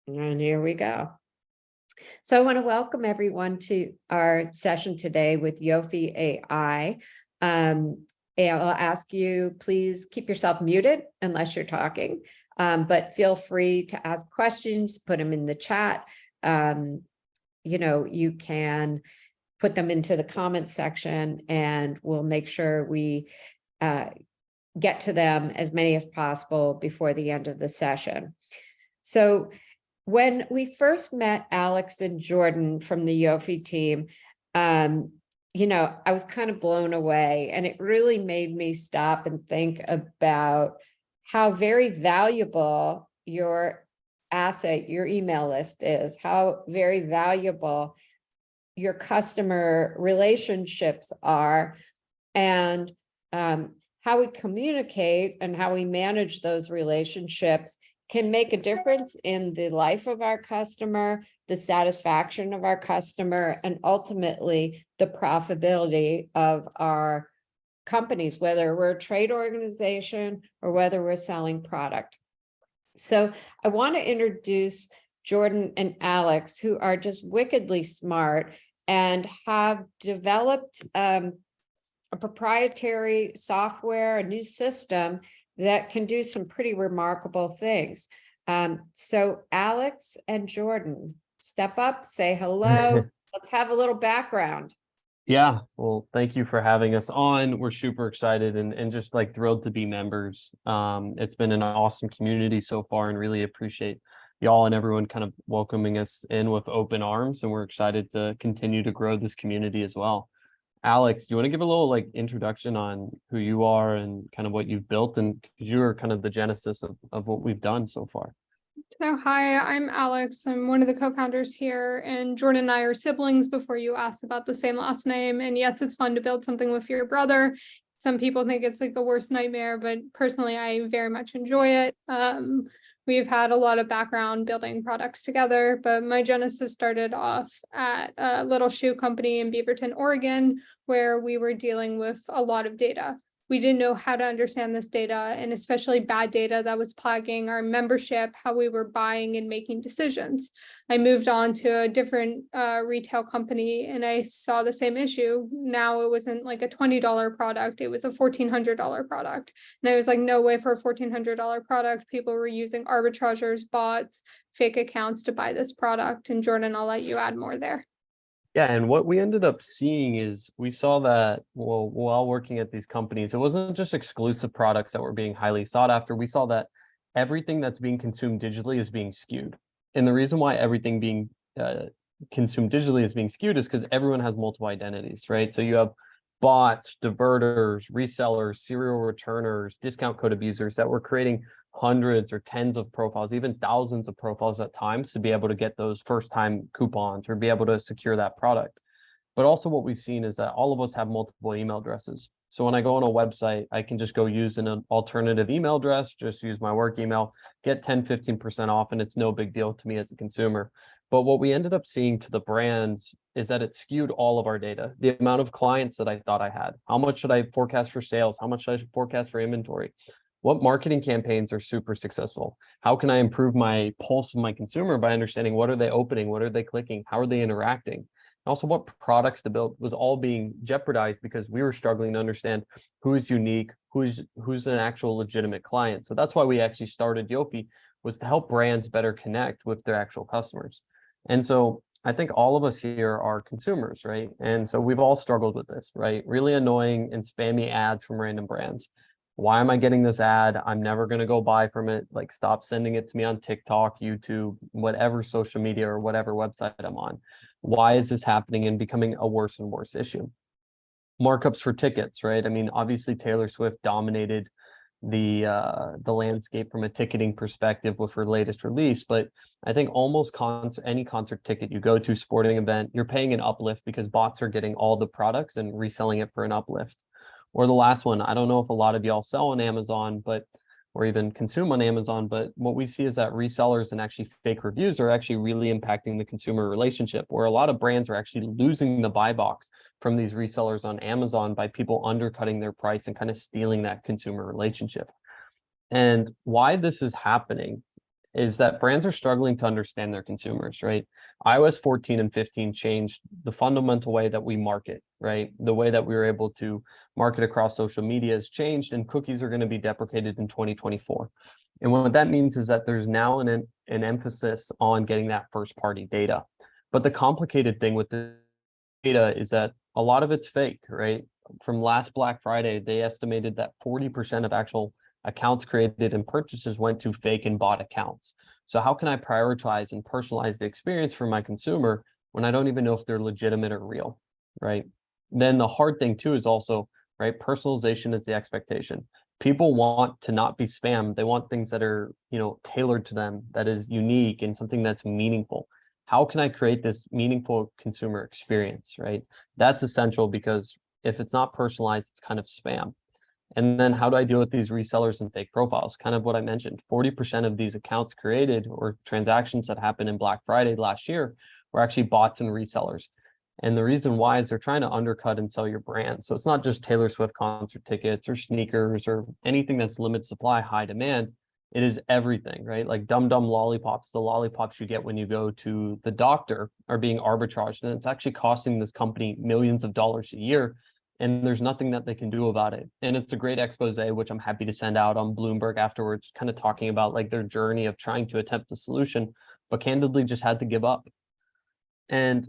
And here we go. So I want to welcome everyone to our session today with Yofi AI. And I'll ask you, please keep yourself muted unless you're talking, but feel free to ask questions, put them in the chat. You can put them into the comment section and we'll make sure we get to them as many as possible before the end of the session. So when we first met Alex and Jordin from the Yofi team, I was kind of blown away, and it really made me stop and think about how very valuable your asset, your email list is, how very valuable your customer relationships are, and how we communicate and how we manage those relationships can make a difference in the life of our customer, the satisfaction of our customer, and ultimately the profitability of our companies, whether we're a trade organization or whether we're selling product. So I want to introduce Jordin and Alex, who are just wickedly smart and have developed a proprietary software, a new system that can do some pretty remarkable things. So Alex and Jordin, step up, say hello. Let's have a little background. Yeah, well, thank you for having us on. We're super excited and just like thrilled to be members. It's been an awesome community so far, and really appreciate y'all and everyone kind of welcoming us in with open arms. And we're excited to continue to grow this community as well. Alex, do you want to give a little like introduction on who you are and kind of what you've built, and you are kind of the genesis of what we've done so far? So hi, I'm Alex. I'm one of the co-founders here, and Jordan and I are siblings before you asked about the same last name. And yes, it's fun to build something with your brother. Some people think it's like the worst nightmare, but personally, I very much enjoy it. We've had a lot of background building products together, but my genesis started off at a little shoe company in Beaverton, Oregon, where we were dealing with a lot of data. We didn't know how to understand this data, and especially bad data that was plaguing our membership, how we were buying and making decisions. I moved on to a different retail company, and I saw the same issue. Now it wasn't like a $20 product, it was a $1,400 product. And I was like, no way for a $1,400 product. People were using arbitrageurs, bots, fake accounts to buy this product. And Jordan, I'll let you add more there. Yeah, and what we ended up seeing is we saw that, well, while working at these companies, it wasn't just exclusive products that were being highly sought after. We saw that everything that's being consumed digitally is being skewed. And the reason why everything being consumed digitally is being skewed is because everyone has multiple identities, right? So you have bots, diverters, resellers, serial returners, discount code abusers that were creating hundreds or tens of profiles, even thousands of profiles at times to be able to get those first-time coupons or be able to secure that product. But also what we've seen is that all of us have multiple email addresses. So when I go on a website, I can just go use an alternative email address, just use my work email, get 10, 15% off, and it's no big deal to me as a consumer. But what we ended up seeing to the brands is that it skewed all of our data. The amount of clients that I thought I had, how much should I forecast for sales? How much should I forecast for inventory? What marketing campaigns are super successful? How can I improve my pulse of my consumer by understanding what are they opening? What are they clicking? How are they interacting? And also what products to build was all being jeopardized because we were struggling to understand who is unique, who's an actual legitimate client. So that's why we actually started Yofi, was to help brands better connect with their actual customers. And so I think all of us here are consumers, right? And so we've all struggled with this, right? Really annoying and spammy ads from random brands. Why am I getting this ad? I'm never going to go buy from it. Like, stop sending it to me on TikTok, YouTube, whatever social media or whatever website I'm on. Why is this happening and becoming a worse and worse issue? Markups for tickets, right? I mean, obviously Taylor Swift dominated the landscape from a ticketing perspective with her latest release, but I think almost any concert ticket you go to, sporting event, you're paying an uplift because bots are getting all the products and reselling it for an uplift. Or the last one, I don't know if a lot of y'all sell on Amazon, or even consume on Amazon, but what we see is that resellers and actually fake reviews are actually really impacting the consumer relationship, where a lot of brands are actually losing the buy box from these resellers on Amazon by people undercutting their price and kind of stealing that consumer relationship. And why this is happening is that brands are struggling to understand their consumers, right? iOS 14 and 15 changed the fundamental way that we market, right? The way that we were able to market across social media has changed, and cookies are going to be deprecated in 2024. And what that means is that there's now an emphasis on getting that first party data. But the complicated thing with the data is that a lot of it's fake, right? From last Black Friday, they estimated that 40% of actual accounts created and purchases went to fake and bot accounts. So how can I prioritize and personalize the experience for my consumer when I don't even know if they're legitimate or real, right? Then the hard thing too is also, right, personalization is the expectation. People want to not be spam. They want things that are, tailored to them, that is unique and something that's meaningful. How can I create this meaningful consumer experience, right? That's essential, because if it's not personalized, it's kind of spam. And then how do I deal with these resellers and fake profiles? Kind of what I mentioned, 40% of these accounts created or transactions that happened in Black Friday last year were actually bots and resellers. And the reason why is they're trying to undercut and sell your brand. So it's not just Taylor Swift concert tickets or sneakers or anything that's limited supply, high demand. It is everything, right? Like Dum Dum lollipops, the lollipops you get when you go to the doctor are being arbitraged, and it's actually costing this company millions of dollars a year, and there's nothing that they can do about it. And it's a great expose, which I'm happy to send out on Bloomberg afterwards, kind of talking about like their journey of trying to attempt the solution, but candidly just had to give up. And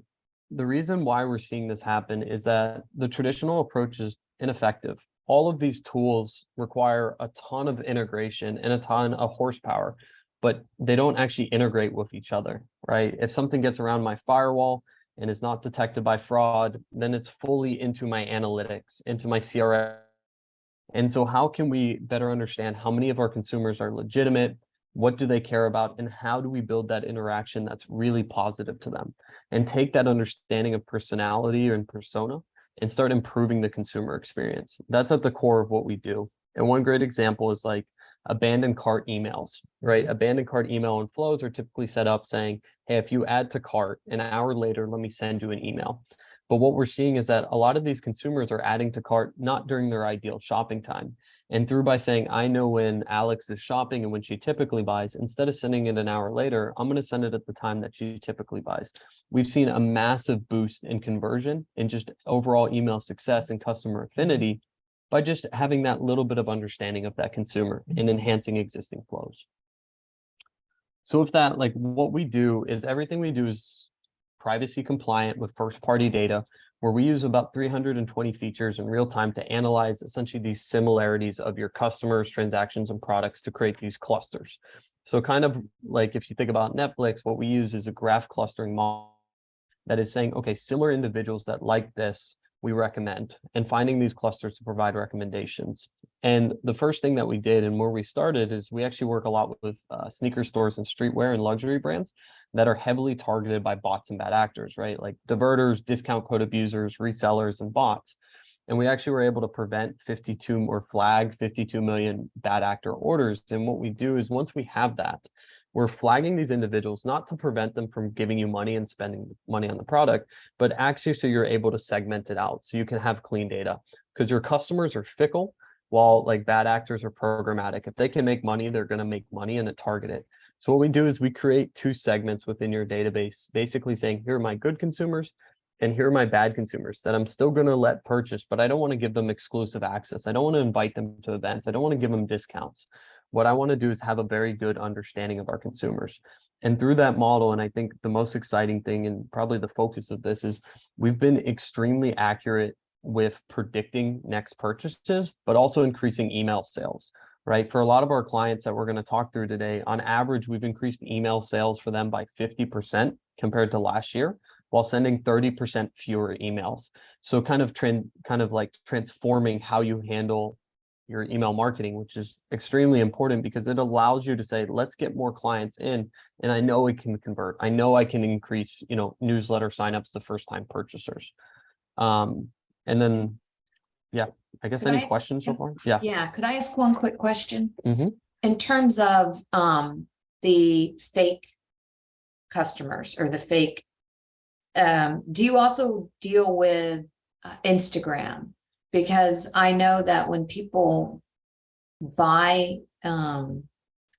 the reason why we're seeing this happen is that the traditional approach is ineffective. All of these tools require a ton of integration and a ton of horsepower, but they don't actually integrate with each other, right? If something gets around my firewall and is not detected by fraud, then it's fully into my analytics, into my CRM. And so how can we better understand how many of our consumers are legitimate? What do they care about? And how do we build that interaction that's really positive to them? And take that understanding of personality and persona and start improving the consumer experience. That's at the core of what we do. And one great example is like abandoned cart emails, right? Abandoned cart email and flows are typically set up saying, hey, if you add to cart, an hour later, let me send you an email. But what we're seeing is that a lot of these consumers are adding to cart not during their ideal shopping time. And through by saying, I know when Alex is shopping and when she typically buys, instead of sending it an hour later, I'm going to send it at the time that she typically buys. We've seen a massive boost in conversion and just overall email success and customer affinity by just having that little bit of understanding of that consumer and enhancing existing flows. So with that, like what we do is everything we do is privacy compliant with first party data, where we use about 320 features in real time to analyze essentially these similarities of your customers, transactions, and products to create these clusters. So kind of like if you think about Netflix, what we use is a graph clustering model that is saying, okay, similar individuals that like this, we recommend, and finding these clusters to provide recommendations. And the first thing that we did and where we started is we actually work a lot with sneaker stores and streetwear and luxury brands that are heavily targeted by bots and bad actors, right? Like diverters, discount code abusers, resellers, and bots. And we actually were able to prevent 52 or flag 52 million bad actor orders. And what we do is once we have that, we're flagging these individuals not to prevent them from giving you money and spending money on the product, but actually so you're able to segment it out so you can have clean data, because your customers are fickle while like bad actors are programmatic. If they can make money, they're going to make money and target it. So what we do is we create two segments within your database, basically saying, here are my good consumers and here are my bad consumers that I'm still going to let purchase, but I don't want to give them exclusive access. I don't want to invite them to events. I don't want to give them discounts. What I want to do is have a very good understanding of our consumers. And through that model, and I think the most exciting thing and probably the focus of this is we've been extremely accurate with predicting next purchases, but also increasing email sales, right? For a lot of our clients that we're going to talk through today, on average, we've increased email sales for them by 50% compared to last year, while sending 30% fewer emails. So kind of like transforming how you handle your email marketing, which is extremely important because it allows you to say, let's get more clients in, and I know we can convert. I know I can increase, newsletter signups to first-time purchasers. And then, yeah, I guess any questions so far? Yeah. Yeah. Could I ask one quick question? Mm-hmm. In terms of the fake customers or the fake, do you also deal with Instagram? Because I know that when people buy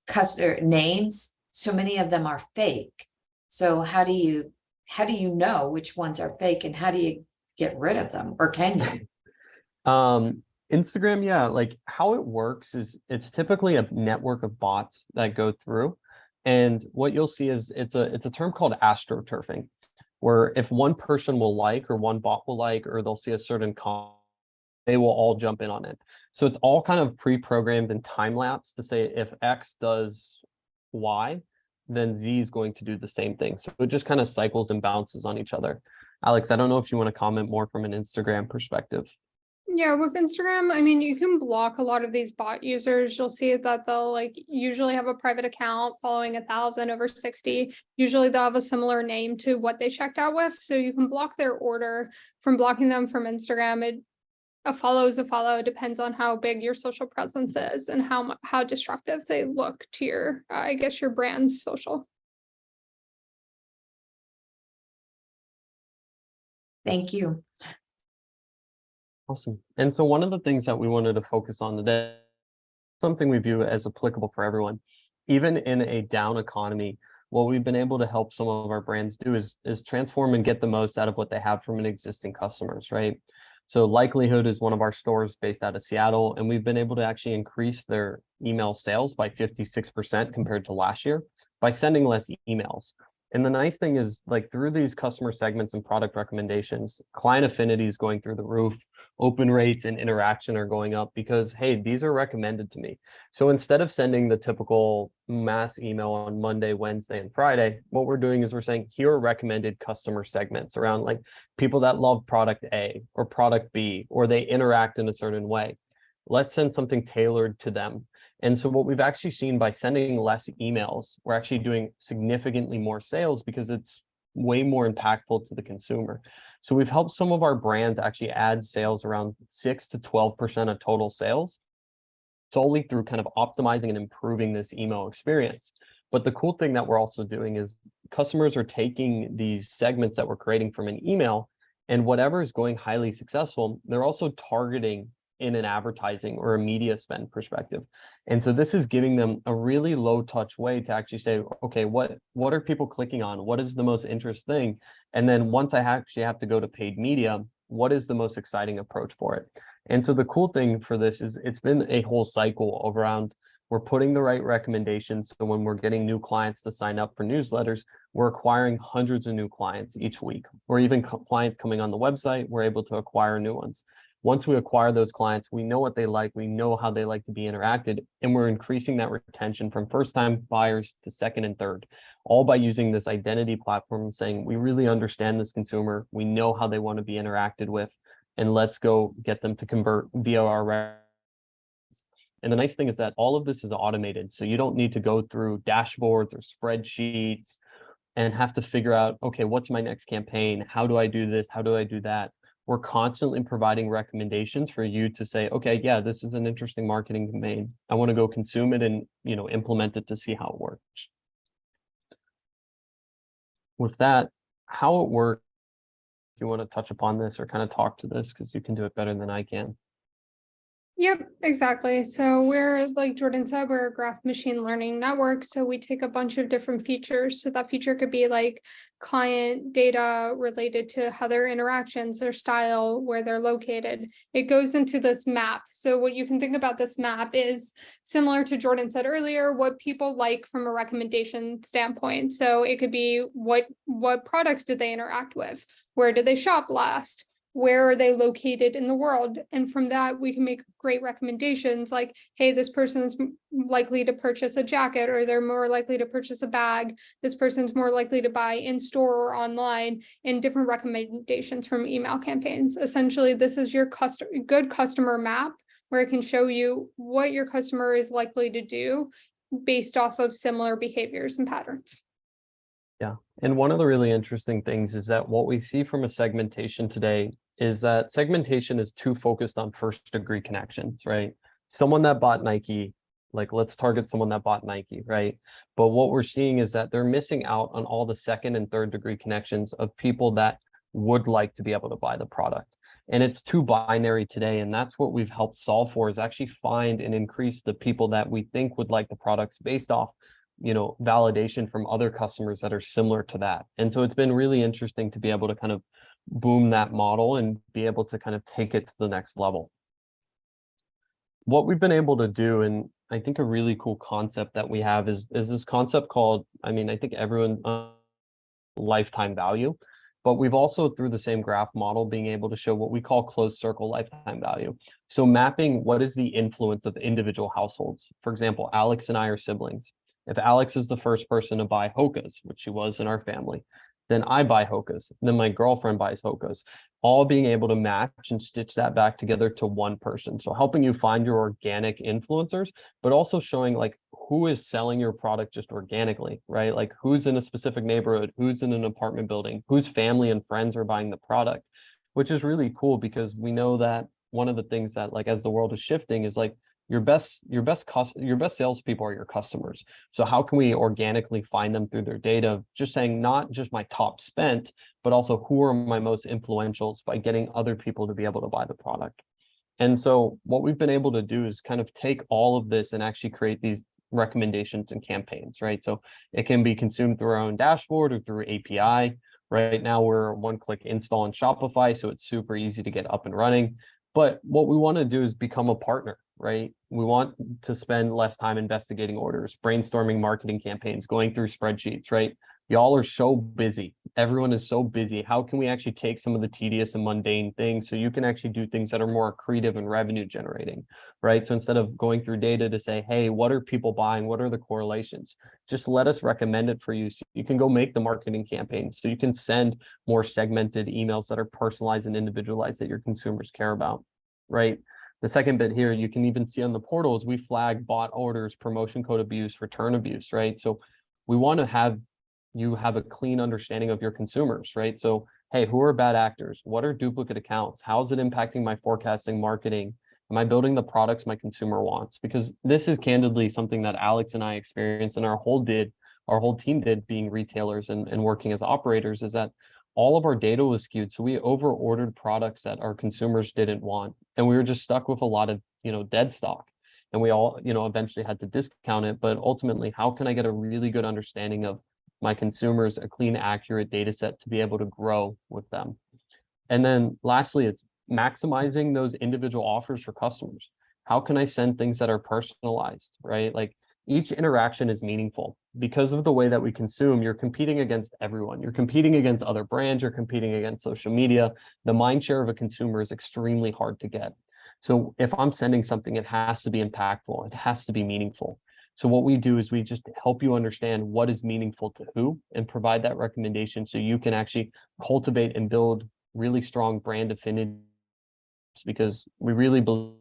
customer names, so many of them are fake. So how do you know which ones are fake, and how do you get rid of them, or can you? Instagram, yeah, like how it works is it's typically a network of bots that go through. And what you'll see is it's a term called astroturfing, where if one person will like, or one bot will like, or they'll see a certain comment, they will all jump in on it. So it's all kind of pre-programmed and time-lapse to say if X does Y, then Z is going to do the same thing. So it just kind of cycles and bounces on each other. Alex, I don't know if you want to comment more from an Instagram perspective. Yeah, with Instagram, I mean, you can block a lot of these bot users. You'll see that they'll like usually have a private account following 1,000 over 60. Usually they'll have a similar name to what they checked out with. So you can block their order from blocking them from Instagram. A follow is a follow. It depends on how big your social presence is and how disruptive they look to your, I guess, your brand's social. Thank you. Awesome. And so one of the things that we wanted to focus on today, something we view as applicable for everyone, even in a down economy, what we've been able to help some of our brands do is transform and get the most out of what they have from an existing customers, right? So Likelihood is one of our stores based out of Seattle, and we've been able to actually increase their email sales by 56% compared to last year by sending less emails. And the nice thing is, like, through these customer segments and product recommendations, client affinity is going through the roof, open rates and interaction are going up because, hey, these are recommended to me. So instead of sending the typical mass email on Monday, Wednesday, and Friday, what we're doing is we're saying, here are recommended customer segments around like people that love product A or product B, or they interact in a certain way. Let's send something tailored to them. And so what we've actually seen by sending less emails, we're actually doing significantly more sales because it's way more impactful to the consumer. So we've helped some of our brands actually add sales around 6 to 12% of total sales solely through kind of optimizing and improving this email experience. But the cool thing that we're also doing is customers are taking these segments that we're creating from an email, and whatever is going highly successful, they're also targeting in an advertising or a media spend perspective. And so this is giving them a really low touch way to actually say, okay, what are people clicking on? What is the most interesting thing? And then once I actually have to go to paid media, what is the most exciting approach for it? And so the cool thing for this is it's been a whole cycle around, we're putting the right recommendations. So when we're getting new clients to sign up for newsletters, we're acquiring hundreds of new clients each week, or even clients coming on the website, we're able to acquire new ones. Once we acquire those clients, we know what they like, we know how they like to be interacted, and we're increasing that retention from first-time buyers to second and third, all by using this identity platform, saying we really understand this consumer, we know how they want to be interacted with, and let's go get them to convert via our. And the nice thing is that all of this is automated, so you don't need to go through dashboards or spreadsheets and have to figure out, okay, what's my next campaign? How do I do this? How do I do that? We're constantly providing recommendations for you to say, okay, yeah, this is an interesting marketing campaign. I want to go consume it and, implement it to see how it works. With that, how it works, if you want to touch upon this or kind of talk to this, because you can do it better than I can. Yep, exactly. So we're, like Jordin said, we're a graph machine learning network. So we take a bunch of different features. So that feature could be like client data related to how their interactions, their style, where they're located. It goes into this map. So what you can think about this map is similar to Jordin said earlier, what people like from a recommendation standpoint. So it could be what products did they interact with? Where did they shop last? Where are they located in the world? And from that, we can make great recommendations like, hey, this person's likely to purchase a jacket, or they're more likely to purchase a bag. This person's more likely to buy in store or online, and different recommendations from email campaigns. Essentially, this is your good customer map where it can show you what your customer is likely to do based off of similar behaviors and patterns. Yeah. And one of the really interesting things is that what we see from a segmentation today is that segmentation is too focused on first degree connections, right? Someone that bought Nike, like let's target someone that bought Nike, right? But what we're seeing is that they're missing out on all the second and third degree connections of people that would like to be able to buy the product. And it's too binary today. And that's what we've helped solve for, is actually find and increase the people that we think would like the products based off validation from other customers that are similar to that. And so it's been really interesting to be able to kind of boom that model and be able to kind of take it to the next level. What we've been able to do, and I think a really cool concept that we have is this concept called, I think everyone, lifetime value, but we've also, through the same graph model, being able to show what we call closed circle lifetime value. So mapping what is the influence of individual households. For example, Alex and I are siblings. If Alex is the first person to buy Hokas, which she was in our family, then I buy Hokas, then my girlfriend buys Hokas, all being able to match and stitch that back together to one person. So helping you find your organic influencers, but also showing like who is selling your product just organically, right? Like who's in a specific neighborhood, who's in an apartment building, whose family and friends are buying the product, which is really cool because we know that one of the things that, like, as the world is shifting is like your best salespeople are your customers. So how can we organically find them through their data? Just saying, not just my top spent, but also who are my most influentials by getting other people to be able to buy the product. And so what we've been able to do is kind of take all of this and actually create these recommendations and campaigns, right? So it can be consumed through our own dashboard or through API. Right now we're one-click install on Shopify, so it's super easy to get up and running. But what we want to do is become a partner, right? We want to spend less time investigating orders, brainstorming marketing campaigns, going through spreadsheets, right? Y'all are so busy. Everyone is so busy. How can we actually take some of the tedious and mundane things so you can actually do things that are more accretive and revenue generating, right? So instead of going through data to say, hey, what are people buying? What are the correlations? Just let us recommend it for you so you can go make the marketing campaign, so you can send more segmented emails that are personalized and individualized that your consumers care about, right? The second bit here, you can even see on the portals, we flag bot orders, promotion code abuse, return abuse, right? So we want to have you have a clean understanding of your consumers, right? So, hey, who are bad actors? What are duplicate accounts? How is it impacting my forecasting, marketing? Am I building the products my consumer wants? Because this is candidly something that Alex and I experienced and our whole team did, being retailers and working as operators, is that all of our data was skewed. So we over ordered products that our consumers didn't want. And we were just stuck with a lot of, dead stock. And we all, eventually had to discount it. But ultimately, how can I get a really good understanding of my consumers, a clean, accurate data set to be able to grow with them? And then lastly, it's maximizing those individual offers for customers. How can I send things that are personalized, right? Like each interaction is meaningful. Because of the way that we consume, you're competing against everyone. You're competing against other brands, you're competing against social media. The mind share of a consumer is extremely hard to get. So if I'm sending something, it has to be impactful, it has to be meaningful. So what we do is we just help you understand what is meaningful to who and provide that recommendation so you can actually cultivate and build really strong brand affinity, because we really believe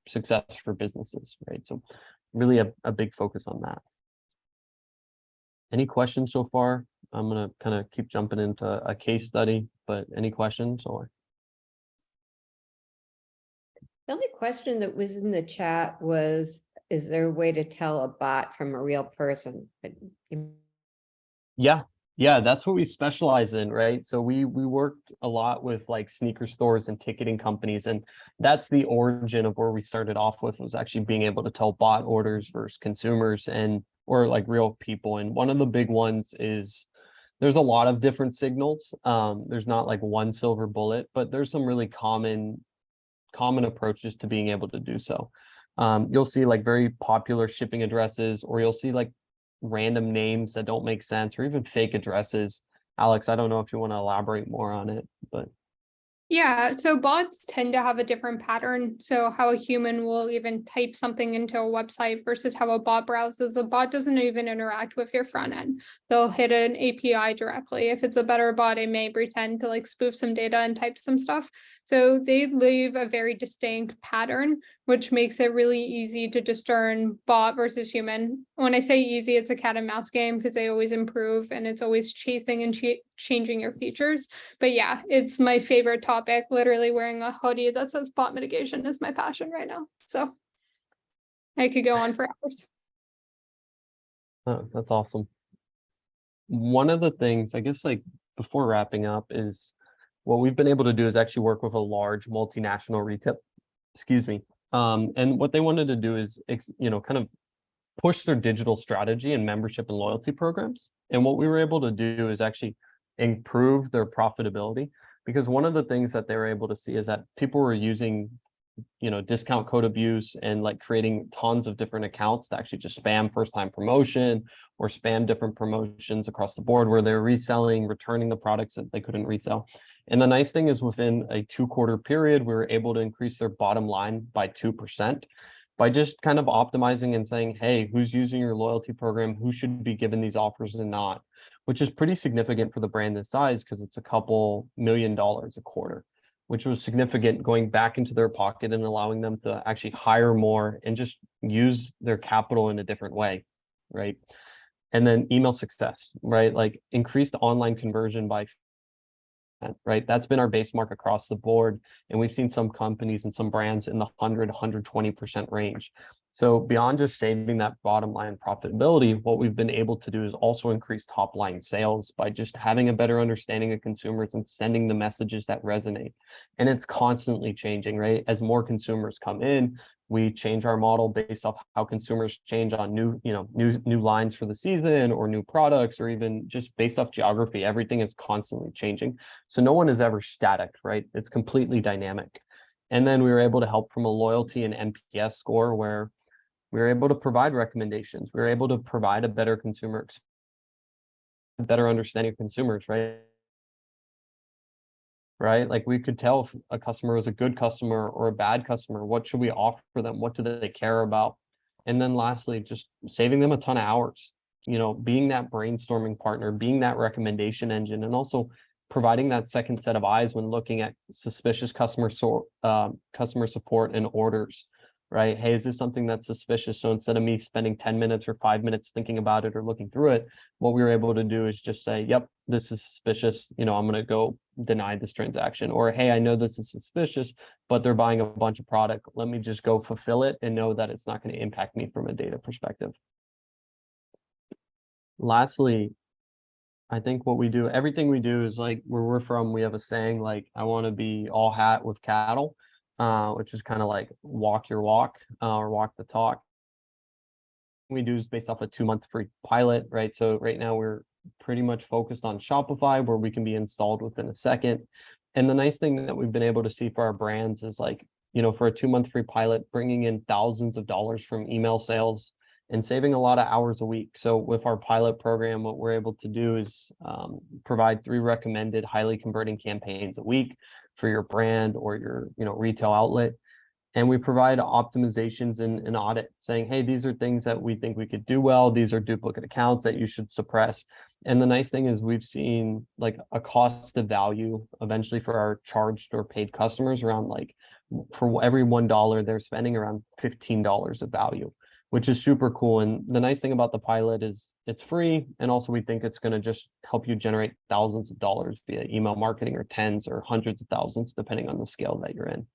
success for businesses, right? So really a big focus on that. Any questions so far? I'm going to kind of keep jumping into a case study, but any questions? Or The only question that was in the chat was, is there a way to tell a bot from a real person? Yeah, that's what we specialize in, right? So we worked a lot with like sneaker stores and ticketing companies, and that's the origin of where we started off with, was actually being able to tell bot orders versus consumers or like real people. And one of the big ones is there's a lot of different signals. There's not like one silver bullet, but there's some really common approaches to being able to do so. You'll see like very popular shipping addresses, or you'll see like random names that don't make sense, or even fake addresses. Alex, I don't know if you want to elaborate more on it, but Yeah, so bots tend to have a different pattern. So how a human will even type something into a website versus how a bot browses. A bot doesn't even interact with your front end. They'll hit an API directly. If it's a better bot, it may pretend to like spoof some data and type some stuff. So they leave a very distinct pattern, which makes it really easy to discern bot versus human. When I say easy, it's a cat and mouse game because they always improve and it's always chasing and changing your features. But yeah, it's my favorite topic. Literally wearing a hoodie that says bot mitigation is my passion right now. So I could go on for hours. oh, that's awesome. One of the things, I guess, like before wrapping up, is what we've been able to do is actually work with a large multinational retail, and what they wanted to do is, kind of push their digital strategy and membership and loyalty programs. And what we were able to do is actually improve their profitability, because one of the things that they were able to see is that people were using, discount code abuse and like creating tons of different accounts to actually just spam first time promotion or spam different promotions across the board where they're reselling, returning the products that they couldn't resell. And the nice thing is within a 2-quarter period, we were able to increase their bottom line by 2% by just kind of optimizing and saying, hey, who's using your loyalty program? Who should be given these offers and not, which is pretty significant for the brand this size because it's a couple $1 million a quarter, which was significant going back into their pocket and allowing them to actually hire more and just use their capital in a different way, right? And then email success, right? Like increased online conversion by, right? That's been our base mark across the board. And we've seen some companies and some brands in the 100-120% range. So beyond just saving that bottom line profitability, what we've been able to do is also increase top line sales by just having a better understanding of consumers and sending the messages that resonate. And it's constantly changing, right? As more consumers come in, we change our model based off how consumers change on new lines for the season or new products, or even just based off geography. Everything is constantly changing. So no one is ever static, right? It's completely dynamic. And then we were able to help from a loyalty and NPS score where we were able to provide recommendations. We were able to provide a better better understanding of consumers, right? Right? Like we could tell if a customer was a good customer or a bad customer. What should we offer them? What do they care about? And then lastly, just saving them a ton of hours, being that brainstorming partner, being that recommendation engine, and also providing that second set of eyes when looking at suspicious customer support and orders, right? Hey, is this something that's suspicious? So instead of me spending 10 minutes or 5 minutes thinking about it or looking through it, what we were able to do is just say, yep, this is suspicious. I'm going to go deny this transaction. Or, hey, I know this is suspicious, but they're buying a bunch of product. Let me just go fulfill it and know that it's not going to impact me from a data perspective. Lastly, I think everything we do is like where we're from, we have a saying like, I want to be all hat with cattle. Which is kind of like walk your walk or walk the talk. We do is based off a 2-month free pilot, right? So right now we're pretty much focused on Shopify where we can be installed within a second. And the nice thing that we've been able to see for our brands is like, for a 2-month free pilot, bringing in thousands of dollars from email sales and saving a lot of hours a week. So with our pilot program, what we're able to do is provide 3 recommended highly converting campaigns a week for your brand or your retail outlet. And we provide optimizations and audit saying, hey, these are things that we think we could do well. These are duplicate accounts that you should suppress. And the nice thing is we've seen like a cost of value eventually for our charged or paid customers around like for every $1 they're spending around $15 of value, which is super cool. And the nice thing about the pilot is it's free. And also we think it's going to just help you generate thousands of dollars via email marketing or tens or hundreds of thousands, depending on the scale that you're in.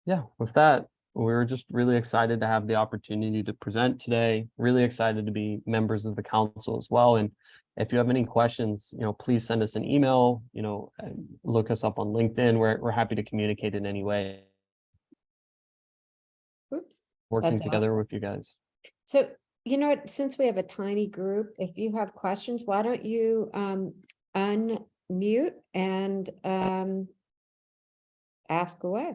Yeah, with that, we're just really excited to have the opportunity to present today, really excited to be members of the council as well. And if you have any questions, please send us an email, and look us up on LinkedIn. We're happy to communicate in any way. Oops. Working That's together awesome. with you guys. So, since we have a tiny group, if you have questions, why don't you unmute and ask away?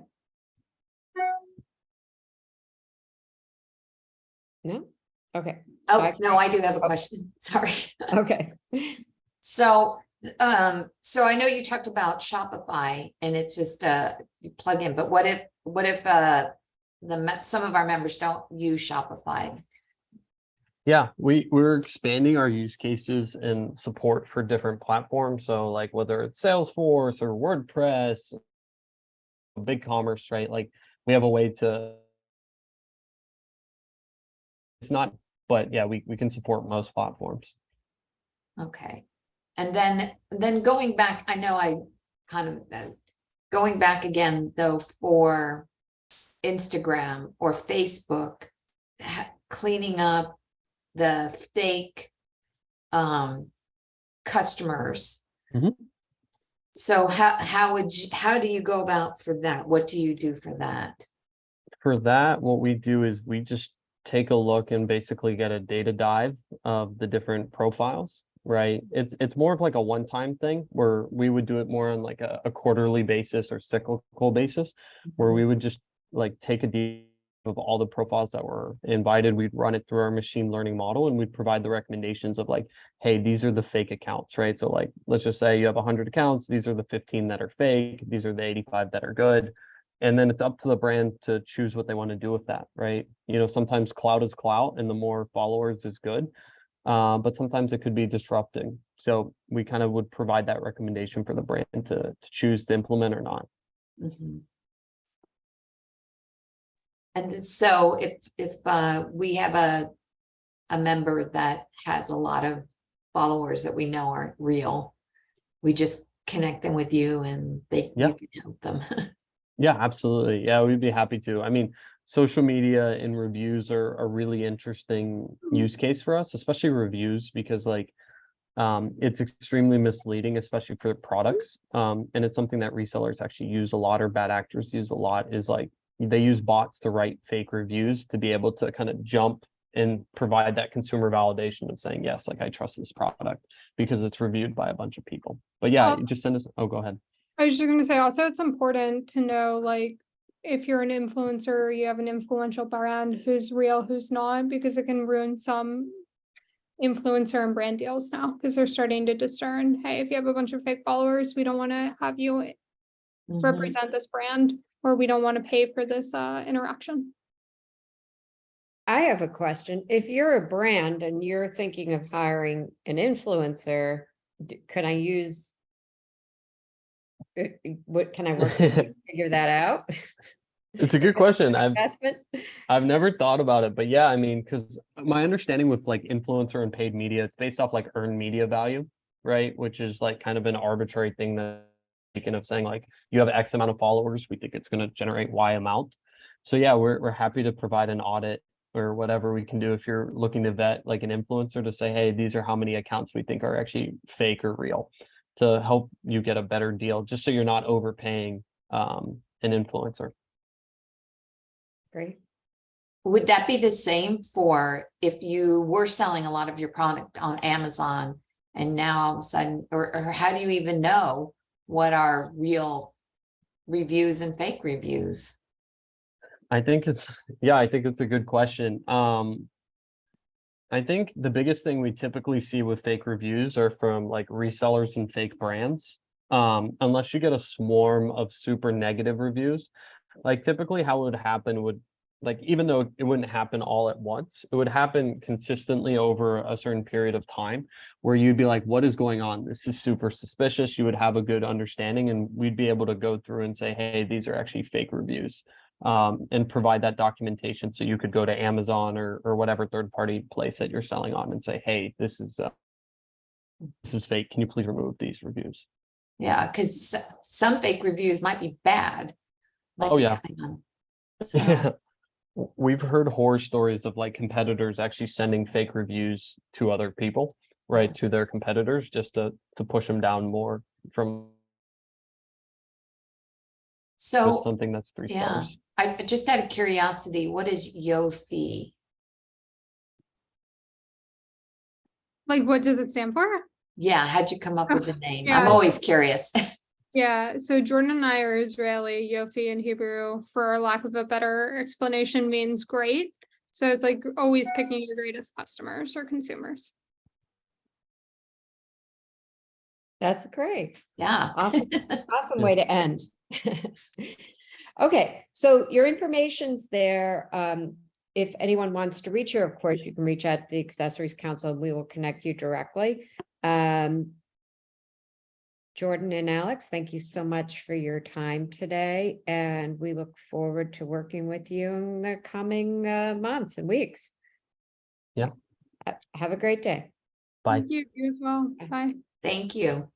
No? Okay. Oh, no, I do have a question. Sorry. Okay. So I know you talked about Shopify and it's just you plug in, but what if some of our members don't use Shopify? Yeah, we're expanding our use cases and support for different platforms. So like whether it's Salesforce or WordPress, BigCommerce, right? Like we have a way to, it's not, but yeah, we can support most platforms. Okay. And then going back, I know I kind of going back again though for Instagram or Facebook, cleaning up the fake customers. Mm-hmm. So how do you go about for that? What do you do for that? For that, what we do is we just take a look and basically get a data dive of the different profiles, right? It's more of like a one-time thing where we would do it more on like a quarterly basis or cyclical basis, where we would just like take a deep of all the profiles that were invited. We'd run it through our machine learning model and we'd provide the recommendations of like, hey, these are the fake accounts, right? So like, let's just say you have 100 accounts. These are the 15 that are fake. These are the 85 that are good. And then it's up to the brand to choose what they want to do with that, right? You know, sometimes clout is clout and the more followers is good. But sometimes it could be disrupting. So we kind of would provide that recommendation for the brand to choose to implement or not. Mhm. And so if we have a member that has a lot of followers that we know aren't real, we just connect them with you and you can help them. Yeah, absolutely. Yeah, we'd be happy to. I mean, social media and reviews are a really interesting use case for us, especially reviews, because like it's extremely misleading, especially for products. And it's something that resellers actually use a lot, or bad actors use a lot, is like they use bots to write fake reviews to be able to kind of jump and provide that consumer validation of saying, yes, like I trust this product because it's reviewed by a bunch of people. But yeah, Also, just send us, oh, go ahead. I was just gonna say also it's important to know like if you're an influencer, you have an influential brand, who's real, who's not, because it can ruin some influencer and brand deals now because they're starting to discern, hey, if you have a bunch of fake followers, we don't want to have you Mhm. represent this brand, or we don't want to pay for this interaction. I have a question. If you're a brand and you're thinking of hiring an influencer, can I use? What can I work with you to figure that out? It's a good question. Investment. I've never thought about it, but yeah, I mean, because my understanding with like influencer and paid media, it's based off like earned media value, right? Which is like kind of an arbitrary thing that speaking of saying like you have X amount of followers, we think it's going to generate Y amount. So yeah, we're happy to provide an audit or whatever we can do if you're looking to vet like an influencer to say, hey, these are how many accounts we think are actually fake or real, to help you get a better deal, just so you're not overpaying an influencer. Great. Would that be the same for if you were selling a lot of your product on Amazon and now all of a sudden, or how do you even know what are real reviews and fake reviews? I think it's a good question. I think the biggest thing we typically see with fake reviews are from like resellers and fake brands. Unless you get a swarm of super negative reviews, like typically how it would happen would, like, even though it wouldn't happen all at once, it would happen consistently over a certain period of time where you'd be like, what is going on? This is super suspicious. You would have a good understanding and we'd be able to go through and say, hey, these are actually fake reviews. And provide that documentation so you could go to Amazon or whatever third-party place that you're selling on and say, hey, this is fake. Can you please remove these reviews? Yeah, because some fake reviews might be bad. Oh, yeah. So, Yeah. We've heard horror stories of like competitors actually sending fake reviews to other people, right, to their competitors, just to push them down more from just something that's 3 yeah, stars. I just out of curiosity, what is Yofi? Like, what does it stand for? Yeah, how'd you come up with the name? Yeah. I'm always curious. Yeah, so Jordin and I are Israeli. Yofi in Hebrew, for lack of a better explanation, means great. So it's like always picking your greatest customers or consumers. That's great. Yeah. Awesome. Awesome Yeah. way to end. Okay, so your information's there. If anyone wants to reach you, of course, you can reach out to the Accessories Council and we will connect you directly. Jordin and Alex, thank you so much for your time today. And we look forward to working with you in the coming months and weeks. Yeah. Have a great day. Bye. Thank you as well. Bye. Thank you.